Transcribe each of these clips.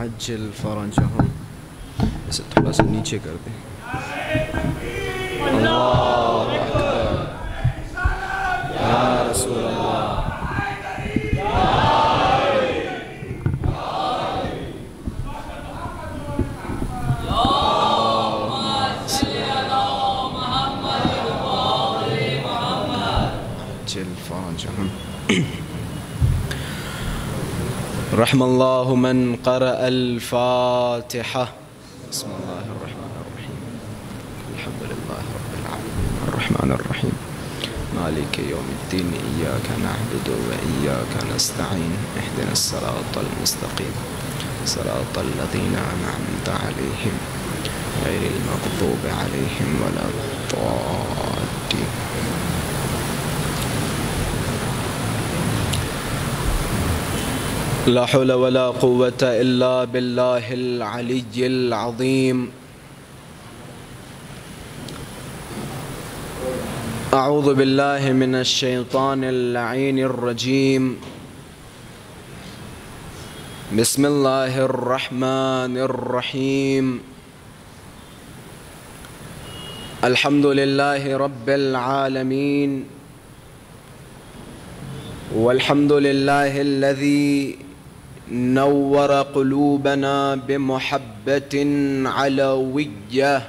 عجل فرجهم. اسے تھوڑا سا نیچے کر دیں. اللہ اکبر یا رسول اللہ. عجل فرجهم. رحم الله من قرأ الفاتحة. بسم الله الرحمن الرحيم. الحمد لله رب العالمين الرحمن الرحيم مالك يوم الدين إياك نعبد وإياك نستعين اهدنا الصراط المستقيم صراط الذين أنعمت عليهم غير المغضوب عليهم ولا الضالين. لا حول ولا قوة إلا بالله العلي العظيم. أعوذ بالله من الشيطان اللعين الرجيم. بسم الله الرحمن الرحيم. الحمد لله رب العالمين والحمد لله الذي نور قلوبنا بمحبة علوية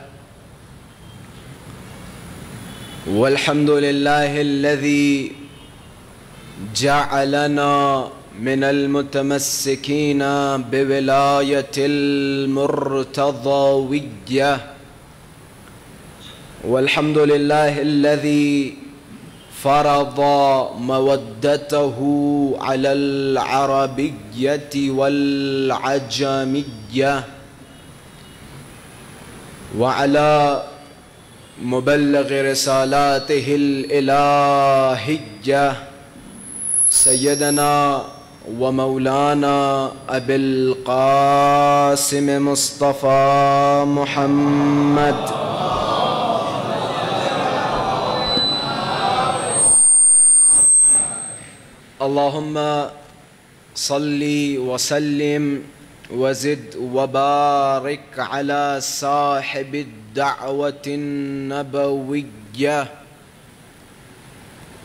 والحمد لله الذي جعلنا من المتمسكين بولاية المرتضوية والحمد لله الذي فرض مودته على العربية والعجمية وعلى مبلغ رسالاته الإلهية سيدنا ومولانا أبي القاسم مصطفى محمد اللهم صل وسلم وزد وبارك على صاحب الدعوة النبوية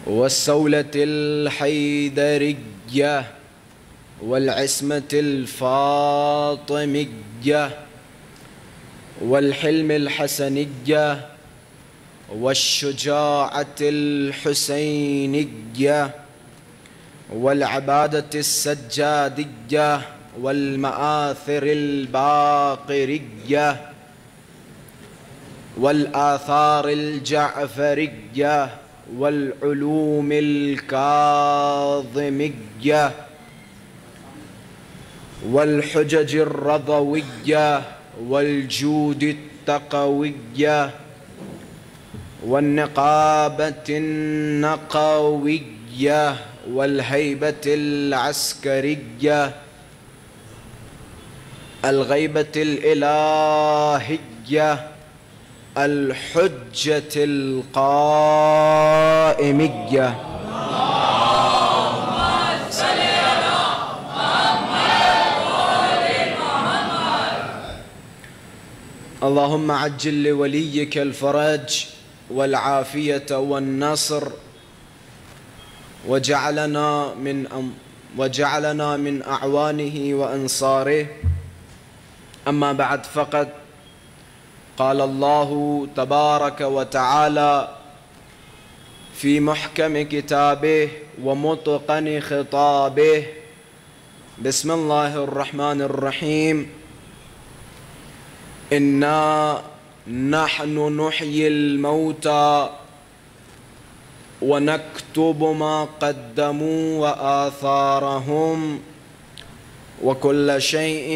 والسولة الحيدرية والعصمة الفاطمية والحلم الحسنية والشجاعة الحسينية والعبادة السجادية والمآثر الباقرية والآثار الجعفرية والعلوم الكاظمية والحجج الرضوية والجود التقوية والنقابة النقوية والهيبة العسكرية الغيبة الإلهية الحجة القائمية. اللهم صل على محمد وآل محمد. اللهم عجل لوليك الفرج والعافية والنصر وجعلنا من أعوانه وأنصاره. أما بعد فقد قال اللہ تبارک و تعالی فی محکم کتابہ ومتقن خطابہ بسم اللہ الرحمن الرحیم انا نحن نحیی الموتى ونكتب ما قدموا وآثارهم وكل شيء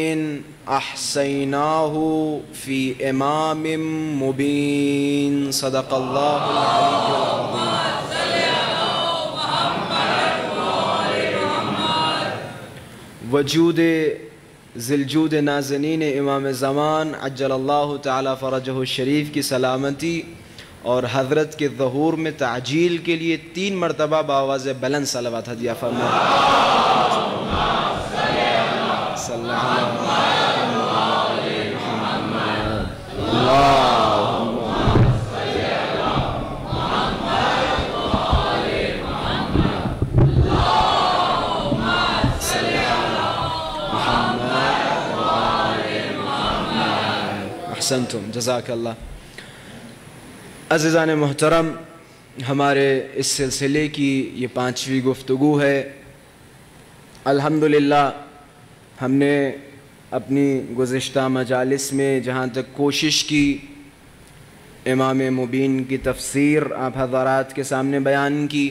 أحصيناه في إمام مبين صدق الله العلي العظيم. وجود ذوالجود نازنین امام زمان عجل اللہ تعالی فرجہ الشریف کی سلامتی اور حضرت کے ظہور میں تعجیل کے لیے 3 مرتبہ بآواز بلند صلوات ہدیہ فرمائیں. احسنتم جزاک اللہ. عزیزان محترم، ہمارے اس سلسلے کی یہ 5ویں گفتگو ہے. الحمدللہ ہم نے اپنی گزشتہ مجالس میں جہاں تک کوشش کی امام مبین کی تفسیر آپ حضرات کے سامنے بیان کی.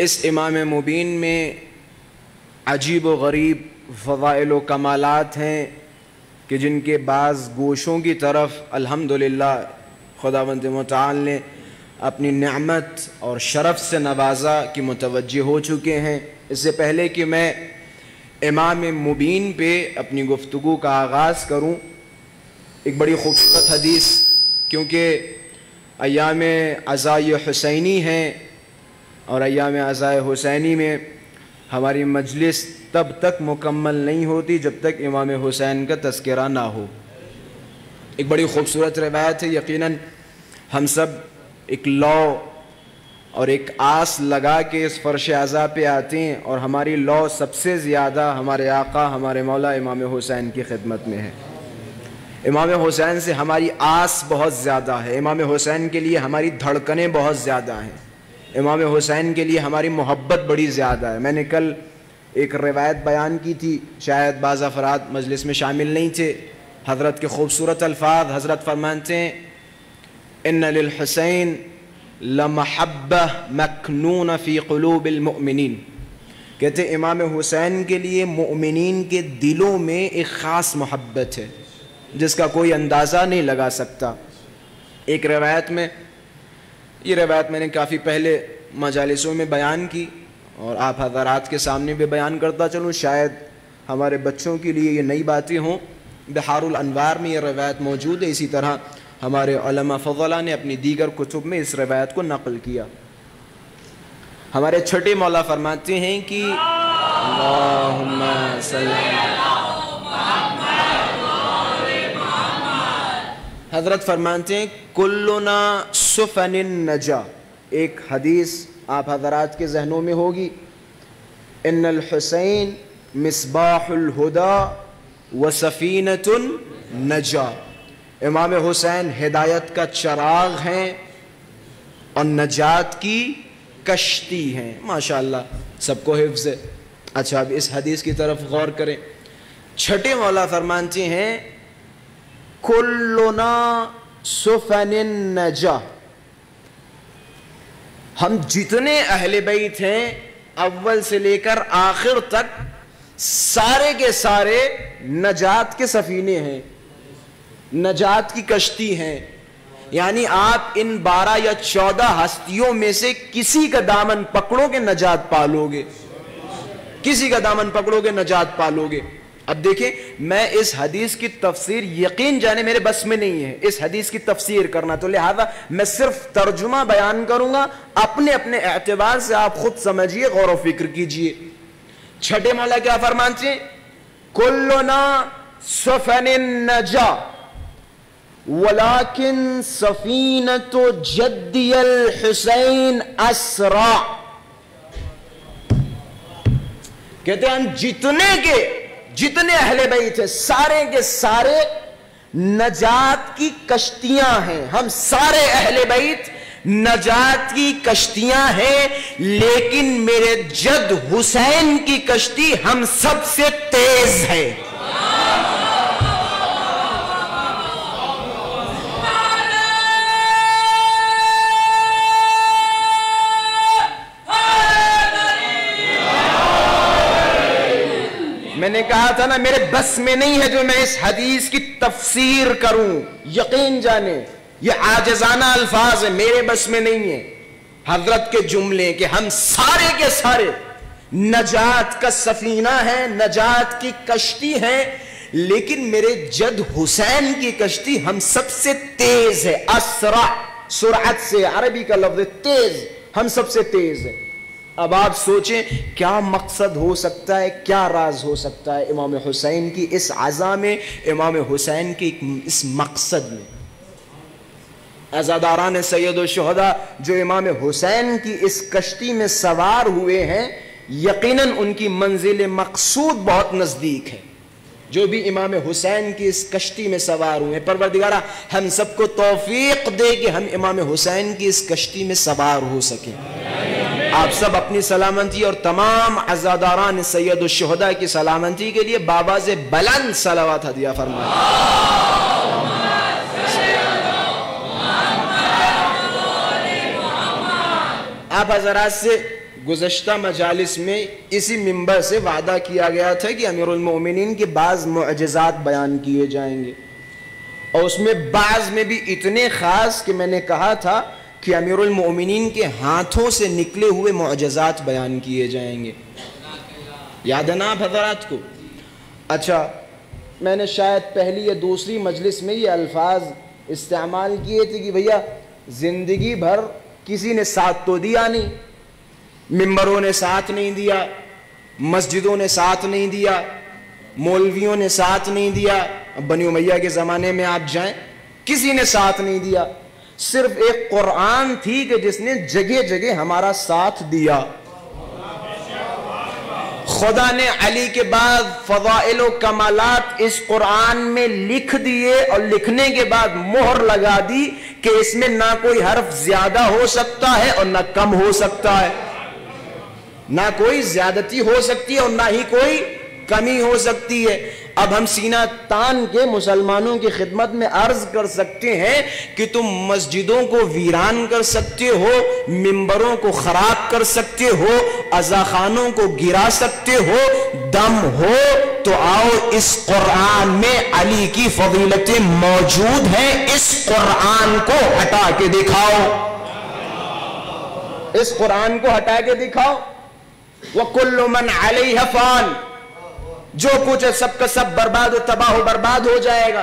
اس امام مبین میں عجیب و غریب فضائل و کمالات ہیں کہ جن کے بعض گوشوں کی طرف الحمدللہ خداوند متعال نے اپنی نعمت اور شرف سے نوازا کہ متوجہ ہو چکے ہیں. اس سے پہلے کہ میں امام مبین پہ اپنی گفتگو کا آغاز کروں، ایک بڑی خوبصورت حدیث، کیونکہ ایام عزائے حسینی ہیں اور ایام عزائے حسینی میں ہماری مجلس تب تک مکمل نہیں ہوتی جب تک امام حسین کا تذکرہ نہ ہو. ایک بڑی خوبصورت روایت ہے. یقیناً ہم سب ایک لو اور ایک آس لگا کے اس فرش عزا پہ آتے ہیں اور ہماری لو سب سے زیادہ ہمارے آقا ہمارے مولا امام حسین کی خدمت میں ہے. امام حسین سے ہماری آس بہت زیادہ ہے. امام حسین کے لیے ہماری دھڑکنیں بہت زیادہ ہیں. امام حسین کے لیے ہماری محبت بڑی زیادہ ہے. میں نے کل ایک روایت بیان کی تھی، شاید بعض افراد مجلس میں شامل نہیں تھے. حضرت کے خوبصورت الفاظ، حضرت فرماتے ہیں ان للحسین لمحبہ مکنون فی قلوب المؤمنین. کہتے ہیں امام حسین کے لیے مؤمنین کے دلوں میں ایک خاص محبت ہے جس کا کوئی اندازہ نہیں لگا سکتا. ایک روایت میں، یہ روایت میں نے کافی پہلے مجالسوں میں بیان کی اور آپ حضرات کے سامنے بھی بیان کرتا چلوں، شاید ہمارے بچوں کے لیے یہ نئی باتیں ہوں. بحار الانوار میں یہ روایت موجود ہے. اسی طرح ہمارے علماء فضلہ نے اپنی دیگر کتب میں اس روایت کو نقل کیا. ہمارے چھٹے مولا فرماتے ہیں کہ اللہم صلی حضرت فرماتے ہیں کلنا سفن النجا. ایک حدیث آپ حضرات کے ذہنوں میں ہوگی، ان الحسین مصباح الہدا وسفینۃ النجا. امام حسین ہدایت کا چراغ ہیں اور نجات کی کشتی ہیں. ماشاءاللہ سب کو حفظ ہے. اچھا اب اس حدیث کی طرف غور کریں. چھٹے مولا فرماتے ہیں کلنا سفن النجا. ہم جتنے اہل بیت ہیں اول سے لے کر آخر تک سارے کے سارے نجات کے سفینے ہیں، نجات کی کشتی ہیں. یعنی آپ ان 12 یا 14 ہستیوں میں سے کسی کا دامن پکڑو گے نجات پالو گے، کسی کا دامن پکڑو گے نجات پالو گے. اب دیکھیں میں اس حدیث کی تفسیر یقین جانے میرے بس میں نہیں ہے اس حدیث کی تفسیر کرنا، تو لہذا میں صرف ترجمہ بیان کروں گا، اپنے اپنے اعتبار سے آپ خود سمجھیے، غور و فکر کیجئے. چھٹے مولا کیا فرماتے ہیں کلنا سفن النجا ولیکن سفینۃ جدی الحسین اسرع. کہتے ہیں ہم جتنے اہل بیت ہیں سارے کے سارے نجات کی کشتیاں ہیں، ہم سارے اہل بیت نجات کی کشتیاں ہیں، لیکن میرے جد حسین کی کشتی ہم سب سے تیز ہے۔ میں نے کہا تھا نا، میرے بس میں نہیں ہے جو میں اس حدیث کی تفسیر کروں، یقین جانے یہ عاجزانہ الفاظ ہیں، میرے بس میں نہیں ہے۔ حضرت کے جملے کہ ہم سارے کے سارے نجات کا سفینہ ہے، نجات کی کشتی ہے، لیکن میرے جد حسین کی کشتی ہم سب سے تیز ہے۔ اسرع، سرعت سے عربی کا لفظ تیز، ہم سب سے تیز ہے۔ اب آپ سوچیں کیا مقصد ہو سکتا ہے، کیا راز ہو سکتا ہے امام حسین کی اس عزا میں، امام حسین کی اس مقصد میں۔ عزاداران سید الشہداء جو امام حسین کی اس کشتی میں سوار ہوئے ہیں، یقیناً ان کی منزل مقصود بہت نزدیک ہے۔ جو بھی امام حسین کی اس کشتی میں سوار ہوئے ہیں، پروردگارہ ہم سب کو توفیق دے کہ ہم امام حسین کی اس کشتی میں سوار ہو سکیں۔ آپ سب اپنی سلامتی اور تمام عزاداران سید الشہداء کی سلامتی کے لیے بابا سے بلند صلوات ہدیہ فرمائیں۔ آپ حضرات سے گزشتہ مجالس میں اسی منبر سے وعدہ کیا گیا تھا کہ امیر المومنین کے بعض معجزات بیان کیے جائیں گے، اور اس میں بعض میں بھی اتنے خاص کہ میں نے کہا تھا کہ امیر المومنین کے ہاتھوں سے نکلے ہوئے معجزات بیان کیے جائیں گے۔ یاد ہے نا آپ حضرات کو؟ اچھا، میں نے شاید پہلی یا دوسری مجلس میں یہ الفاظ استعمال کیے تھے کہ بھیا زندگی بھر کسی نے ساتھ تو دیا نہیں، ممبروں نے ساتھ نہیں دیا، مسجدوں نے ساتھ نہیں دیا، مولویوں نے ساتھ نہیں دیا، بنی امیہ کے زمانے میں آپ جائیں کسی نے ساتھ نہیں دیا، صرف ایک قرآن تھی کہ جس نے جگہ جگہ ہمارا ساتھ دیا۔ خدا نے علی کے بعد فضائل و کمالات اس قرآن میں لکھ دیے، اور لکھنے کے بعد مہر لگا دی کہ اس میں نہ کوئی حرف زیادہ ہو سکتا ہے اور نہ کم ہو سکتا ہے، نہ کوئی زیادتی ہو سکتی ہے اور نہ ہی کوئی کمی ہو سکتی ہے۔ اب ہم سینہ تان کے مسلمانوں کی خدمت میں عرض کر سکتے ہیں کہ تم مسجدوں کو ویران کر سکتے ہو، ممبروں کو خراب کر سکتے ہو، عزاخانوں کو گرا سکتے ہو، دم ہو تو آؤ اس قرآن میں علی کی فضیلتیں موجود ہیں، اس قرآن کو ہٹا کے دکھاؤ، اس قرآن کو ہٹا کے دکھاؤ۔ وَكُلُّ مَنْ عَلَيْهَا فَانٍ، جو کچھ ہے سب کا سب برباد و تباہ و برباد ہو جائے گا،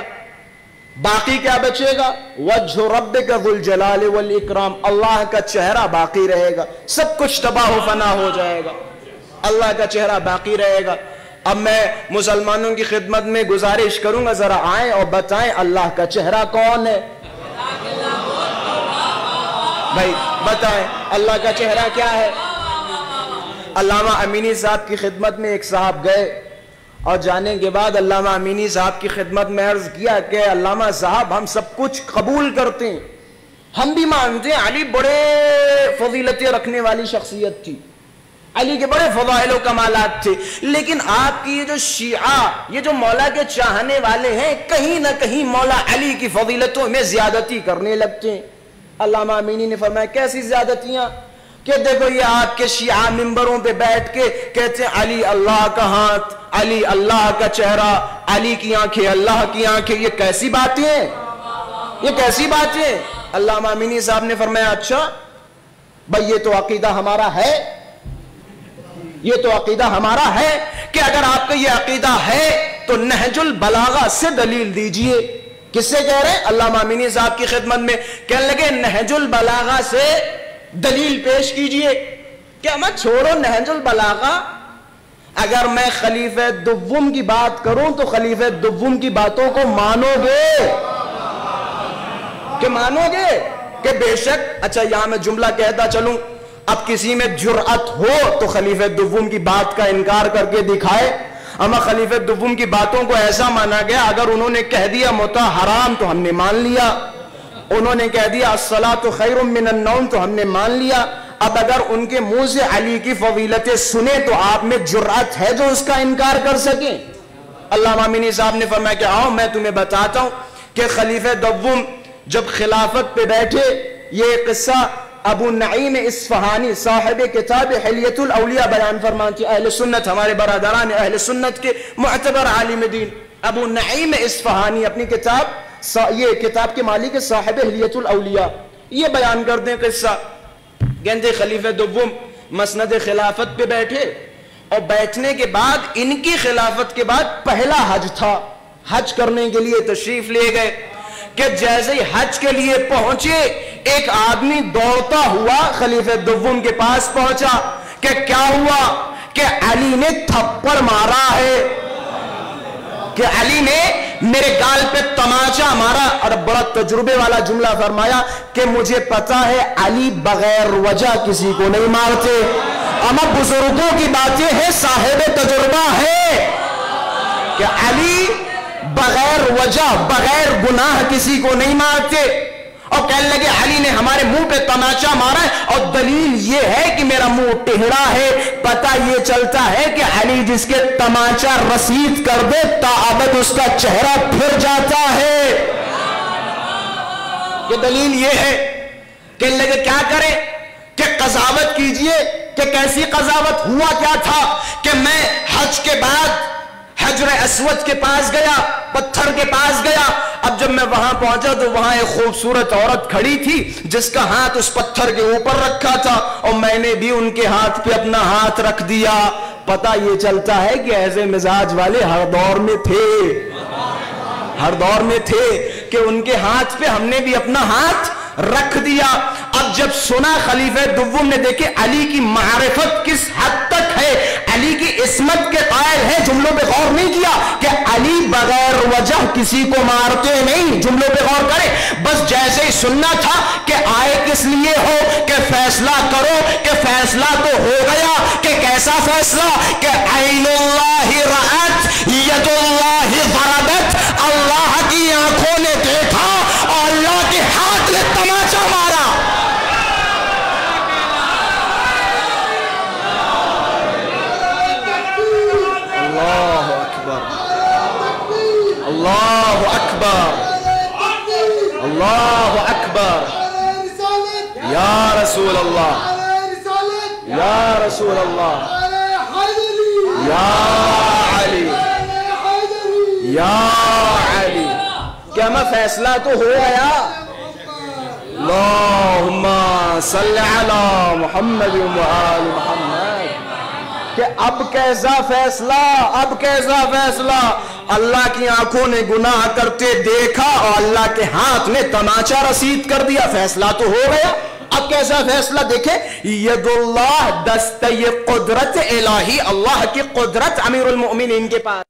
باقی کیا بچے گا؟ وجہ ربک ذو الجلال والاکرام، اللہ کا چہرہ باقی رہے گا، سب کچھ تباہ و فنا ہو جائے گا، اللہ کا چہرہ باقی رہے گا۔ اب میں مسلمانوں کی خدمت میں گزارش کروں گا، ذرا آئیں اور بتائیں اللہ کا چہرہ کون ہے؟ بھائی بتائیں اللہ کا چہرہ کیا ہے؟ علامہ امینی صاحب کی خدمت میں ایک صاحب گئے، اور جانے کے بعد علامہ امینی صاحب کی خدمت میں عرض کیا کہ علامہ صاحب ہم سب کچھ قبول کرتے ہیں، ہم بھی مانتے ہیں علی بڑے فضیلتیں رکھنے والی شخصیت تھی، علی کے بڑے فضائل و کمالات تھے، لیکن آپ کی یہ جو شیعہ، یہ جو مولا کے چاہنے والے ہیں، کہیں نہ کہیں مولا علی کی فضیلتوں میں زیادتی کرنے لگتے ہیں۔ علامہ امینی نے فرمایا کیسی زیادتیاں؟ کہ دیکھو یہ آپ کے شیعہ ممبروں پہ بیٹھ کے کہتے ہیں علی اللہ کا ہاتھ، علی اللہ کا چہرہ، علی کی آنکھیں اللہ کی آنکھیں، یہ کیسی باتیں ہیں؟ یہ کیسی باتیں ہیں؟ علامہ امینی صاحب نے فرمایا اچھا بھائی یہ تو عقیدہ ہمارا ہے، یہ تو عقیدہ ہمارا ہے کہ اگر آپ کا یہ عقیدہ ہے تو نہج البلاغہ سے دلیل دیجئے۔ کس سے کہہ رہے ہیں؟ علامہ امینی صاحب کی خدمت میں کہنے لگے نہج البلاغہ سے دلیل پیش کیجئے۔ کیا میں چھوڑو نہج البلاغہ، اگر میں خلیفہ دوم کی بات کروں تو خلیفہ دوم کی باتوں کو مانو گے کہ مانو گے کہ بے شک؟ اچھا یہاں میں جملہ کہتا چلوں، اب کسی میں جرأت ہو تو خلیفہ دوم کی بات کا انکار کر کے دکھائے، اما خلیفہ دوم کی باتوں کو ایسا مانا گیا، اگر انہوں نے کہہ دیا متع حرام تو ہم نے مان لیا، انہوں نے کہہ دیا الصلاۃ خیر من النوم تو ہم نے مان لیا۔ اب اگر ان کے منہ سے علی کی فضیلتیں سنیں تو آپ میں جرأت ہے جو اس کا انکار کر سکیں؟ علامہ امینی صاحب نے فرمایا کہ آؤ میں تمہیں بتاتا ہوں کہ خلیفہ دوم جب خلافت پہ بیٹھے، یہ قصہ ابو نعیم اصفہانی صاحب کتاب حلیۃ الاولیاء بیان فرماتے، اہل سنت، ہمارے برادران اہل سنت کے معتبر عالم دین ابو نعیم اصفہانی اپنی کتاب، یہ کتاب کے مالک صاحب حلیۃ الاولیاء، یہ بیان کرتے ہیں قصہ، کہتے خلیفہ دوم مسند خلافت پہ بیٹھے، اور بیٹھنے کے بعد ان کی خلافت کے بعد پہلا حج تھا، حج کرنے کے لیے تشریف لے گئے کہ جیسے ہی حج کے لیے پہنچے ایک آدمی دوڑتا ہوا خلیفہ دوم کے پاس پہنچا کہ کیا ہوا؟ کہ علی نے تھپڑ مارا ہے، کہ علی نے میرے گال پہ تماچا مارا، اور بڑا تجربے والا جملہ فرمایا کہ مجھے پتا ہے علی بغیر وجہ کسی کو نہیں مارتے، اما بزرگوں کی باتیں ہیں، صاحب تجربہ ہے کہ علی بغیر وجہ بغیر گناہ کسی کو نہیں مارتے، اور کہنے لگے علی نے ہمارے منہ پہ تماچا مارا ہے، اور دلیل یہ ہے کہ میرا منہ ٹہرا ہے، پتہ یہ چلتا ہے کہ علی جس کے تماچا رسید کر دے تا ابد اس کا چہرہ پھر جاتا ہے، یہ دلیل یہ ہے۔ کہنے لگے کیا کریں کہ قضاوت کیجئے، کہ کیسی قضاوت؟ ہوا کیا تھا کہ میں حج کے بعد حجر اسود کے پاس گیا، پتھر کے پاس گیا، اب جب میں وہاں پہنچا تو وہاں ایک خوبصورت عورت کھڑی تھی جس کا ہاتھ اس پتھر کے اوپر رکھا تھا، اور میں نے بھی ان کے ہاتھ پہ اپنا ہاتھ رکھ دیا۔ پتہ یہ چلتا ہے کہ ایسے مزاج والے ہر دور میں تھے، ہر دور میں تھے کہ ان کے ہاتھ پہ ہم نے بھی اپنا ہاتھ رکھ دیا۔ اب جب سنا خلیفہ دوم نے، دیکھے علی کی معرفت کس حد تک ہے، علی کی عصمت کے قائل ہے، جملوں پہ غور نہیں کیا کہ علی بغیر وجہ کسی کو مارتے نہیں، جملوں پہ غور کرے، بس جیسے ہی سننا تھا کہ آئے کس لیے ہو، کہ فیصلہ کرو، کہ فیصلہ تو ہو گیا، کہ کیسا فیصلہ؟ کہ عین اللہ رأت ید اللہ ضربت، اللہ کی آنکھوں نے دیکھا اور اللہ کے ہاتھ نے تماچا مارا۔ اللہ اکبر، اللہ اکبر، اللہ اکبر، یا رسول اللہ، یا رسول اللہ، یا علی، یا علی، کیا میں فیصلہ تو ہو گیا؟ اللہم صلی علی محمد و آل محمد، کہ اب کیسا فیصلہ، اب کیسا فیصلہ؟ اللہ کی آنکھوں نے گناہ کرتے دیکھا اور اللہ کے ہاتھ نے تماچا رسید کر دیا، فیصلہ تو ہو گیا، اب کیسا فیصلہ؟ دیکھیں ید اللہ، دستہ قدرت الہی، اللہ کی قدرت امیر المؤمنین کے پاس۔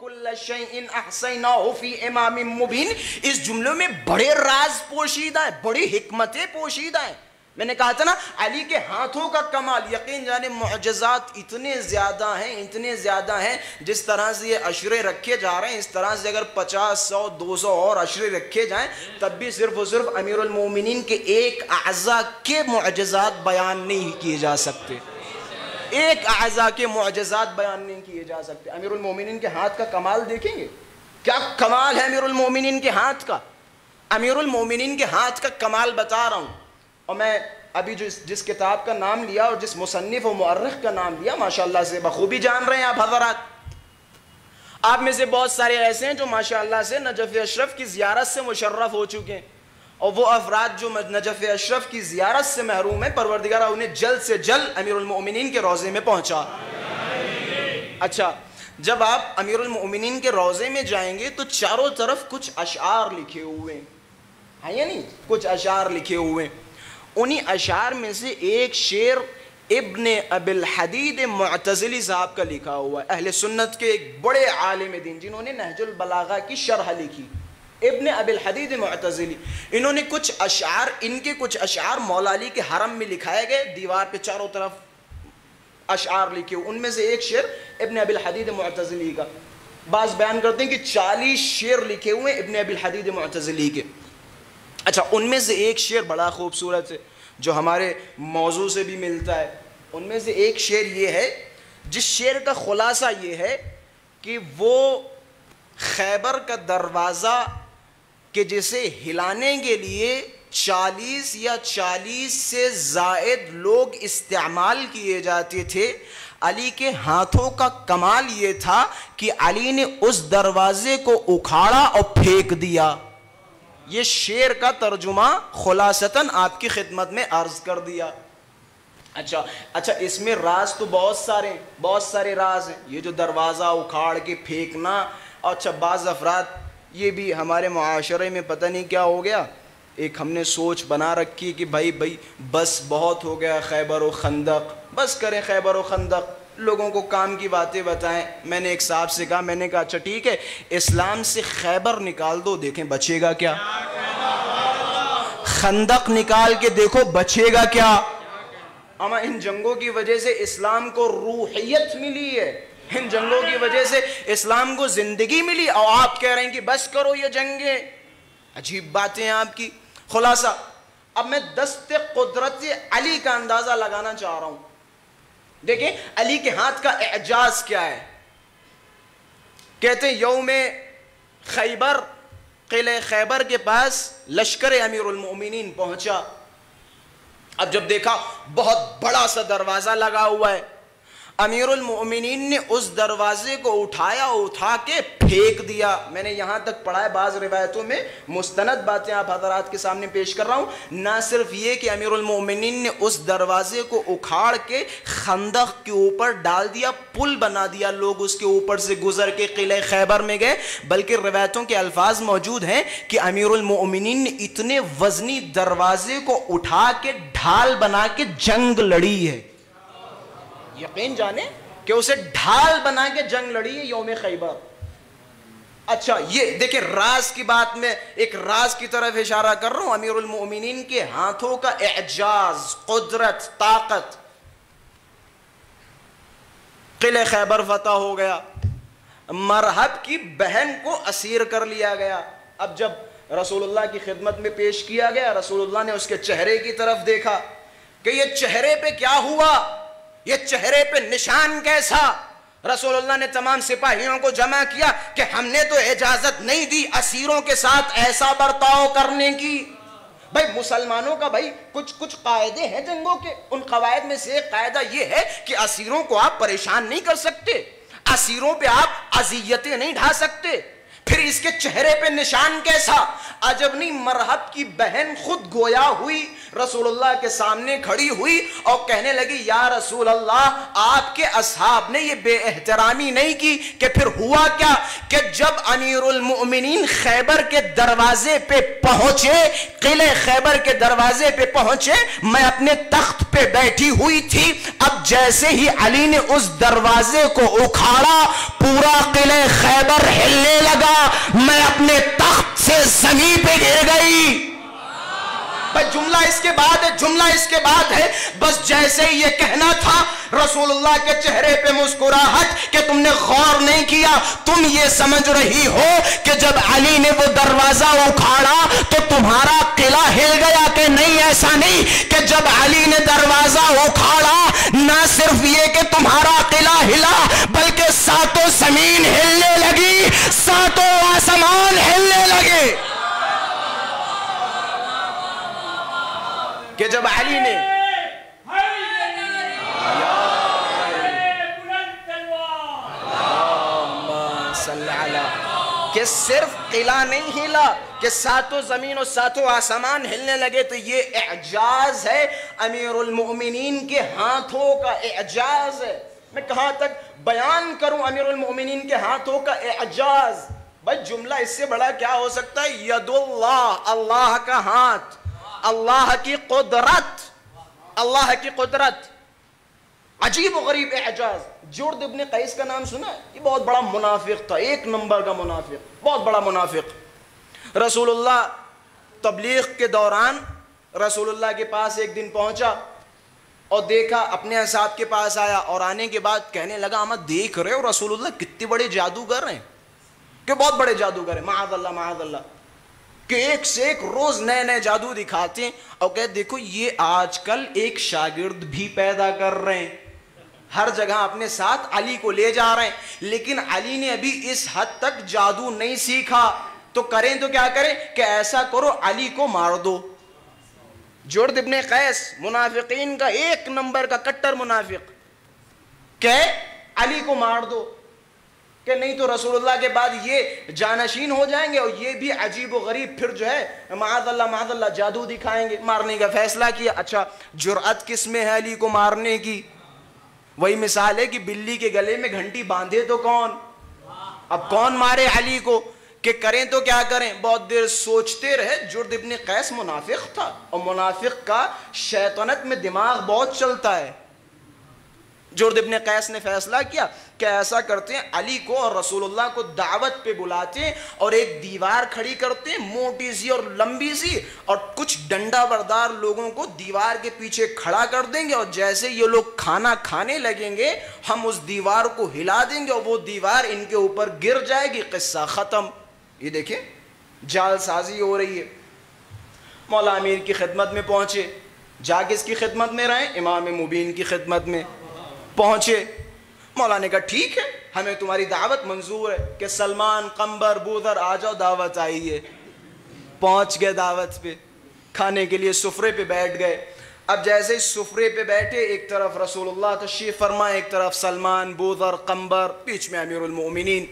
وَكُلَّ شَيْءٍ أَحْصَيْنَاهُ فِي إِمَامٍ مُبِينٍ، اس جملے میں بڑے راز پوشیدہ ہیں، بڑی حکمتیں پوشیدہ ہیں۔ میں نے کہا تھا نا علی کے ہاتھوں کا کمال، یقین جانے معجزات اتنے زیادہ ہیں، اتنے زیادہ ہیں، جس طرح سے یہ عشرے رکھے جا رہے ہیں، اس طرح سے اگر 50 100 200 اور عشرے رکھے جائیں تب بھی صرف و صرف امیر المومنین کے ایک اعضاء کے معجزات بیان نہیں کیے جا سکتے، ایک اعضاء کے معجزات بیان نہیں کیے جا سکتے۔ امیر المومنین کے ہاتھ کا کمال دیکھیں گے، کیا کمال ہے امیر المومنین کے ہاتھ کا؟ امیر المومنین کے ہاتھ کا کمال بتا رہا ہوں، اور میں ابھی جس کتاب کا نام لیا اور جس مصنف و مؤرخ کا نام لیا ماشاءاللہ سے بخوبی جان رہے ہیں آپ حضرات۔ آپ میں سے بہت سارے ایسے ہیں جو ماشاءاللہ سے نجف اشرف کی زیارت سے مشرف ہو چکے ہیں، اور وہ افراد جو نجف اشرف کی زیارت سے محروم ہیں پروردگارہ انہیں جلد سے جلد امیر المؤمنین کے روضے میں پہنچا۔ اچھا، جب آپ امیر المؤمنین کے روضے میں جائیں گے تو چاروں طرف کچھ اشعار لکھے ہوئے ہیں یا نہیں؟ کچھ اشعار لکھے ہوئے ہیں، انہی اشعار میں سے ایک شعر ابن ابی الحدید معتزلی صاحب کا لکھا ہوا ہے، اہل سنت کے ایک بڑے عالم دین جنہوں نے نہج البلاغہ کی شرح لکھی، ابن ابی الحدید معتزلی، انہوں نے کچھ اشعار، ان کے کچھ اشعار مولا علی کے حرم میں لکھائے گئے، دیوار پہ چاروں طرف اشعار لکھے ہوئے، ان میں سے ایک شعر ابن ابی الحدید معتزلی کا، بعض بیان کرتے ہیں کہ 40 شعر لکھے ہوئے ابن ابی الحدید معتزلی کے۔ اچھا، ان میں سے ایک شعر بڑا خوبصورت ہے جو ہمارے موضوع سے بھی ملتا ہے، ان میں سے ایک شعر یہ ہے جس شعر کا خلاصہ یہ ہے کہ وہ خیبر کا دروازہ کہ جسے ہلانے کے لیے 40 یا 40 سے زائد لوگ استعمال کیے جاتے تھے، علی کے ہاتھوں کا کمال یہ تھا کہ علی نے اس دروازے کو اکھاڑا اور پھینک دیا۔ یہ شعر کا ترجمہ خلاصتاً آپ کی خدمت میں عرض کر دیا۔ اچھا، اس میں راز تو بہت سارے راز ہیں، یہ جو دروازہ اکھاڑ کے پھینکنا۔ اچھا، بعض افراد یہ بھی ہمارے معاشرے میں پتہ نہیں کیا ہو گیا، ایک ہم نے سوچ بنا رکھی کہ بھائی بس بہت ہو گیا خیبر و خندق، بس کریں خیبر و خندق، لوگوں کو کام کی باتیں بتائیں۔ میں نے ایک صاحب سے کہا، میں نے کہا اچھا ٹھیک ہے، اسلام سے خیبر نکال دو، دیکھیں بچے گا کیا، خندق نکال کے دیکھو بچے گا کیا۔ اما ان جنگوں کی وجہ سے اسلام کو روحیت ملی ہے، ان جنگوں کی وجہ سے اسلام کو زندگی ملی، اور آپ کہہ رہے ہیں کہ بس کرو یہ جنگیں۔ عجیب باتیں ہیں آپ کی۔ خلاصہ، اب میں دست قدرت علی کا اندازہ لگانا چاہ رہا ہوں۔ دیکھیں علی کے ہاتھ کا اعجاز کیا ہے۔ کہتے ہیں یوم خیبر، قلعہ خیبر کے پاس لشکر امیر المؤمنین پہنچا۔ اب جب دیکھا بہت بڑا سا دروازہ لگا ہوا ہے، امیر المؤمنین نے اس دروازے کو اٹھا کے پھینک دیا۔ میں نے یہاں تک پڑھا ہے، بعض روایتوں میں مستند باتیں آپ حضرات کے سامنے پیش کر رہا ہوں۔ نہ صرف یہ کہ امیر المؤمنین نے اس دروازے کو اکھاڑ کے خندق کے اوپر ڈال دیا، پل بنا دیا، لوگ اس کے اوپر سے گزر کے قلعہ خیبر میں گئے، بلکہ روایتوں کے الفاظ موجود ہیں کہ امیر المؤمنین نے اتنے وزنی دروازے کو اٹھا کے ڈھال بنا کے جنگ لڑی ہے۔ یقین جانے کہ اسے ڈھال بنا کے جنگ لڑی ہے یوم خیبر۔ اچھا، یہ دیکھیں راز کی بات میں ایک راز کی طرف اشارہ کر رہا ہوں، امیر المؤمنین کے ہاتھوں کا اعجاز، قدرت، طاقت۔ قلعہ خیبر فتح ہو گیا، مرحب کی بہن کو اسیر کر لیا گیا۔ اب جب رسول اللہ کی خدمت میں پیش کیا گیا، رسول اللہ نے اس کے چہرے کی طرف دیکھا کہ یہ چہرے پہ کیا ہوا، یہ چہرے پہ نشان کیسا۔ رسول اللہ نے تمام سپاہیوں کو جمع کیا کہ ہم نے تو اجازت نہیں دی اسیروں کے ساتھ ایسا برتاؤ کرنے کی۔ بھائی مسلمانوں کا کچھ قاعدے ہیں جنگوں کے، ان قواعد میں سے ایک قاعدہ یہ ہے کہ اسیروں کو آپ پریشان نہیں کر سکتے، اسیروں پہ آپ اذیتیں نہیں ڈھا سکتے۔ پھر اس کے چہرے پہ نشان کیسا؟ عجب نہیں، مرحب کی بہن خود گویا ہوئی، رسول اللہ کے سامنے کھڑی ہوئی اور کہنے لگی یا رسول اللہ، آپ کے اصحاب نے یہ بے احترامی نہیں کی؟ کہ پھر ہوا کیا کہ جب امیر المؤمنین خیبر کے دروازے پہ پہنچے، قلعہ خیبر کے دروازے پہ پہنچے، میں اپنے تخت پہ بیٹھی ہوئی تھی، اب جیسے ہی علی نے اس دروازے کو اکھاڑا، پورا قلعہ خیبر ہلنے لگا، میں اپنے تخت سے زمین پہ گر گئی۔ جملہ اس کے بعد ہے، بس جیسے ہی یہ کہنا تھا، رسول اللہ کے چہرے پہ مسکراہٹ کہ تم نے غور نہیں کیا، تم یہ سمجھ رہی ہو کہ جب علی نے وہ دروازہ اکھاڑا تو تمہارا قلعہ ہل گیا، کہ نہیں، ایسا نہیں، کہ جب علی نے دروازہ اکھاڑا نہ صرف یہ کہ تمہارا قلعہ ہلا، بلکہ ساتوں زمین ہلنے لگی، ساتوں آسمان ہلنے لگے۔ کہ جب علی نے کہ صرف قلعہ نہیں ہلا، کہ ساتوں زمین اور ساتوں آسمان ہلنے لگے، تو یہ اعجاز ہے، امیر المؤمنین کے ہاتھوں کا اعجاز ہے۔ میں کہاں تک بیان کروں امیر المؤمنین کے ہاتھوں کا اعجاز؟ بھائی جملہ اس سے بڑا کیا ہو سکتا ہے؟ ید اللہ، اللہ کا ہاتھ، اللہ کی قدرت، اللہ کی قدرت، عجیب و غریب اعجاز۔ جرد ابن قیس کا نام سنا ہے؟ یہ بہت بڑا منافق تھا، ایک نمبر کا منافق، بہت بڑا منافق۔ رسول اللہ تبلیغ کے دوران رسول اللہ کے پاس ایک دن پہنچا اور دیکھا، اپنے اصحاب کے پاس آیا اور آنے کے بعد کہنے لگا ہم دیکھ رہے ہو رسول اللہ کتنے بڑے جادوگر ہیں، کہ بہت بڑے جادوگر ہیں، معاذ اللہ معاذ اللہ، کہ ایک سے ایک روز نئے نئے جادو دکھاتے ہیں، اور کہ دیکھو یہ آج کل ایک شاگرد بھی پیدا کر رہے ہیں، ہر جگہ اپنے ساتھ علی کو لے جا رہے ہیں، لیکن علی نے ابھی اس حد تک جادو نہیں سیکھا، تو کریں تو کیا کریں کہ ایسا کرو علی کو مار دو۔ جرد ابن قیس منافقین کا ایک نمبر کا کٹر منافق، کہ علی کو مار دو، کہ نہیں تو رسول اللہ کے بعد یہ جانشین ہو جائیں گے اور یہ بھی عجیب و غریب پھر جو ہے معاذ اللہ جادو دکھائیں گے۔ مارنے کا فیصلہ کیا۔ اچھا جرأت کس میں ہے علی کو مارنے کی؟ وہی مثال ہے کہ بلی کے گلے میں گھنٹی باندھے تو کون، اب کون مارے علی کو؟ کہ کریں تو کیا کریں؟ بہت دیر سوچتے رہے۔ جرد ابن قیس منافق تھا، اور منافق کا شیطنت میں دماغ بہت چلتا ہے۔ جرد ابن قیس نے فیصلہ کیا کہ ایسا کرتے ہیں، علی کو اور رسول اللہ کو دعوت پہ بلاتے ہیں اور ایک دیوار کھڑی کرتے ہیں موٹی سی اور لمبی سی، اور کچھ ڈنڈا بردار لوگوں کو دیوار کے پیچھے کھڑا کر دیں گے، اور جیسے یہ لوگ کھانا کھانے لگیں گے ہم اس دیوار کو ہلا دیں گے اور وہ دیوار ان کے اوپر گر جائے گی، قصہ ختم۔ یہ دیکھیں جال سازی ہو رہی ہے۔ مولا امیر کی خدمت میں پہنچے، جا کس کی خدمت میں رہے؟ امام مبین کی خدمت میں پہنچے۔ مولا نے کہا ٹھیک ہے، ہمیں تمہاری دعوت منظور ہے، کہ سلمان قمبر بودر آ جاؤ، دعوت آئی ہے۔ پہنچ گئے دعوت پہ، کھانے کے لیے سفرے پہ بیٹھ گئے۔ اب جیسے ہی سفرے پہ بیٹھے، ایک طرف رسول اللہ تشریف فرمائے، ایک طرف سلمان بودر قمبر، بیچ میں امیر المؤمنین۔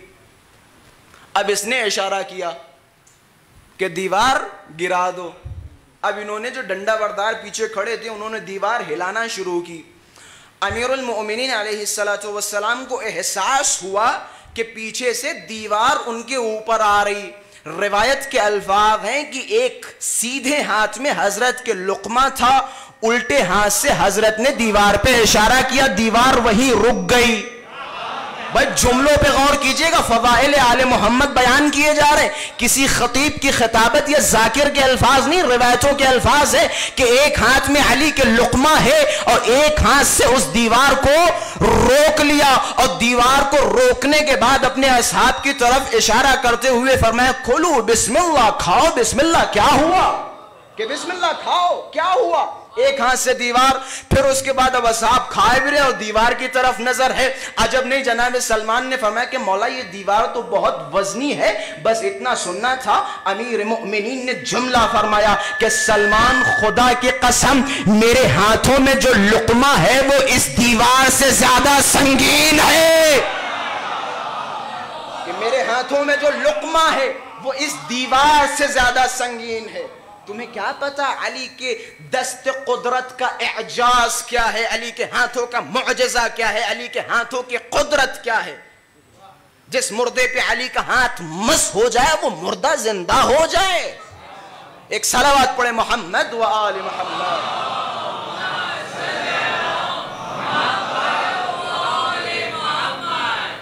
اب اس نے اشارہ کیا کہ دیوار گرا دو۔ اب انہوں نے جو ڈنڈا بردار پیچھے کھڑے تھے انہوں نے دیوار ہلانا شروع کی۔ امیر المؤمنین علیہ السلام کو احساس ہوا کہ پیچھے سے دیوار ان کے اوپر آ رہی۔ روایت کے الفاظ ہیں کہ ایک سیدھے ہاتھ میں حضرت کے لقمہ تھا، الٹے ہاتھ سے حضرت نے دیوار پہ اشارہ کیا، دیوار وہیں رک گئی۔ بھائی جملوں پہ غور کیجئے گا، فضائل آل محمد بیان کیے جا رہے ہیں، کسی خطیب کی خطابت یا ذاکر کے الفاظ نہیں، روایتوں کے الفاظ ہے کہ ایک ہاتھ میں علی کے لقمہ ہے اور ایک ہاتھ سے اس دیوار کو روک لیا، اور دیوار کو روکنے کے بعد اپنے اصحاب کی طرف اشارہ کرتے ہوئے فرمایا کھولو بسم اللہ، کھاؤ بسم اللہ۔ کیا ہوا کہ بسم اللہ کھاؤ، کیا ہوا؟ ایک ہاتھ سے دیوار، پھر اس کے بعد اب اصحاب کھائے بھی رہے اور دیوار کی طرف نظر ہے۔ عجب نہیں، جناب سلمان نے فرمایا کہ مولا یہ دیوار تو بہت وزنی ہے، بس اتنا سننا تھا۔ امیر مومنین نے جملہ فرمایا کہ سلمان خدا کی قسم میرے ہاتھوں میں جو لقمہ ہے وہ اس دیوار سے زیادہ سنگین ہے، کہ میرے ہاتھوں میں جو لقمہ ہے وہ اس دیوار سے زیادہ سنگین ہے۔ تمہیں کیا پتا علی کے دست قدرت کا اعجاز کیا ہے، علی کے ہاتھوں کا معجزہ کیا ہے، علی کے ہاتھوں کی قدرت کیا ہے؟ جس مردے پہ علی کا ہاتھ مس ہو جائے وہ مردہ زندہ ہو جائے۔ ایک صلوات پڑھے محمد و آل محمد۔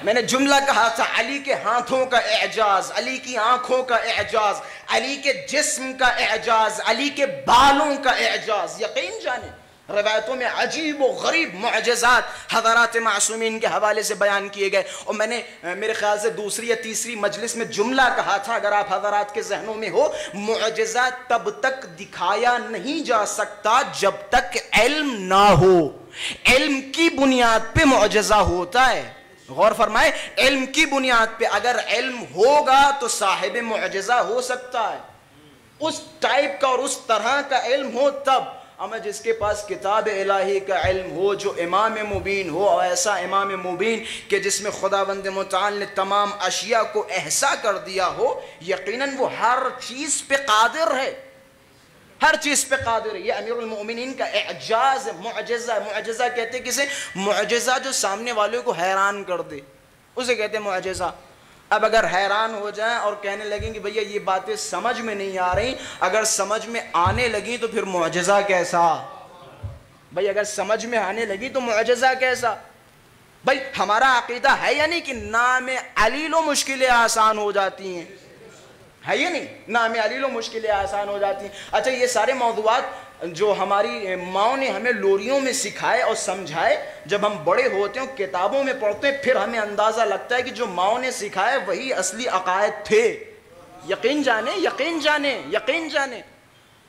میں نے جملہ کہا تھا، علی کے ہاتھوں کا اعجاز، علی کی آنکھوں کا اعجاز، علی کے جسم کا اعجاز، علی کے بالوں کا اعجاز۔ یقین جانیں روایتوں میں عجیب و غریب معجزات حضرات معصومین کے حوالے سے بیان کیے گئے، اور میں نے میرے خیال سے دوسری یا تیسری مجلس میں جملہ کہا تھا، اگر آپ حضرات کے ذہنوں میں ہو، معجزات تب تک دکھایا نہیں جا سکتا جب تک علم نہ ہو۔ علم کی بنیاد پہ معجزہ ہوتا ہے۔ غور فرمائے، علم کی بنیاد پہ اگر علم ہوگا تو صاحب معجزہ ہو سکتا ہے، اس ٹائپ کا اور اس طرح کا علم ہو تب۔ اما جس کے پاس کتاب الہی کا علم ہو، جو امام مبین ہو، اور ایسا امام مبین کہ جس میں خداوند متعال نے تمام اشیاء کو احصا کر دیا ہو، یقیناً وہ ہر چیز پہ قادر ہے، ہر چیز پہ قادر ہے۔ یہ امیر المؤمنین کا اعجاز ہے، معجزہ۔ معجزہ کہتے کسے؟ معجزہ جو سامنے والوں کو حیران کر دے، اسے کہتے ہیں معجزہ۔ اب اگر حیران ہو جائیں اور کہنے لگیں کہ بھئی یہ باتیں سمجھ میں نہیں آ رہی، اگر سمجھ میں آنے لگی تو پھر معجزہ کیسا؟ بھئی اگر سمجھ میں آنے لگی تو معجزہ کیسا؟ بھئی ہمارا عقیدہ ہے یعنی کہ نام علی لو مشکلیں آسان ہو جاتی ہیں، ہے یہ نہیں؟ نام علی لو مشکلیں آسان ہو جاتی ہیں. اچھا یہ سارے موضوعات جو ہماری ماؤں نے ہمیں لوریوں میں سکھائے اور سمجھائے، جب ہم بڑے ہوتے ہیں کتابوں میں پڑھتے ہیں پھر ہمیں اندازہ لگتا ہے کہ جو ماؤں نے سکھائے وہی اصلی عقائد تھے. یقین جانے، یقین جانے، یقین جانے.